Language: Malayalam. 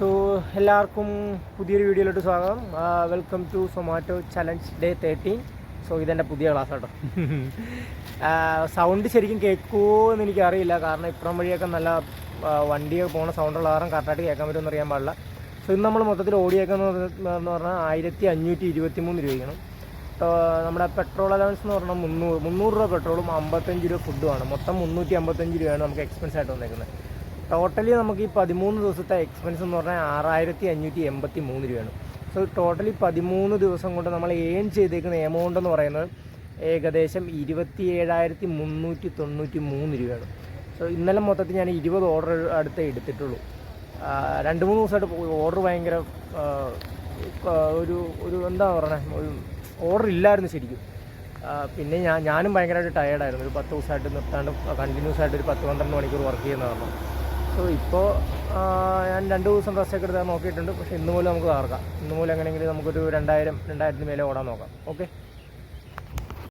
സോ എല്ലാവർക്കും പുതിയൊരു വീഡിയോയിലോട്ട് സ്വാഗതം. Welcome to Zomato challenge day 13. So ഇതെൻ്റെ പുതിയ ക്ലാസ് കേട്ടോ. സൗണ്ട് ശരിക്കും കേൾക്കുമോ എന്ന് എനിക്കറിയില്ല, കാരണം ഇപ്പുറം വഴിയൊക്കെ നല്ല വണ്ടിയൊക്കെ പോകുന്ന സൗണ്ടുള്ള കാരണം കറക്റ്റായിട്ട് കേൾക്കാൻ പറ്റുമെന്ന് അറിയാൻ പാടില്ല. സോ ഇന്ന് നമ്മൾ മൊത്തത്തിൽ ഓടിയേക്കെന്ന് പറഞ്ഞാൽ 1523 രൂപയ്ക്കാണ്. നമ്മുടെ പെട്രോൾ അലവൻസ് എന്ന് പറഞ്ഞാൽ 300 രൂപ പെട്രോളും 55 രൂപ ഫുഡുമാണ്. മൊത്തം 355 രൂപയാണ് നമുക്ക് എക്സ്പെൻസ് ആയിട്ട് വന്നേക്കുന്നത്. ടോട്ടലി നമുക്ക് ഈ 13 ദിവസത്തെ എക്സ്പെൻസ് എന്ന് പറഞ്ഞാൽ 6583 രൂപയാണ്. സോ ടോട്ടലി 13 ദിവസം കൊണ്ട് നമ്മൾ ഏൺ ചെയ്തേക്കുന്ന എമൗണ്ട് എന്ന് പറയുന്നത് ഏകദേശം 27,393 രൂപയാണ്. സോ ഇന്നലെ മൊത്തത്തിൽ ഞാൻ 20 ഓർഡർ അടുത്തേ എടുത്തിട്ടുള്ളൂ. 2-3 ദിവസമായിട്ട് ഓർഡർ ഭയങ്കര ഒരു എന്താ പറയുക, ഒരു ഓർഡർ ഇല്ലായിരുന്നു ശരിക്കും. പിന്നെ ഞാനും ഭയങ്കരമായിട്ട് ടയേർഡായിരുന്നു. ഒരു 10 ദിവസമായിട്ട് നിർത്താണ്ട് കണ്ടിന്യൂസ് ആയിട്ട് ഒരു 10-12 മണിക്കൂർ വർക്ക് ചെയ്യുന്ന കാരണം. സോ ഇപ്പോൾ ഞാൻ 2 ദിവസം റെസ്റ്റൊക്കെ എടുത്താൽ നോക്കിയിട്ടുണ്ട്. പക്ഷേ ഇന്ന് മൂലം നമുക്ക് തകർക്കാം. ഇന്ന് മൂലം എങ്ങനെയെങ്കിലും നമുക്കൊരു 2000-2000 മേലെ ഓടാൻ നോക്കാം. ഓക്കെ.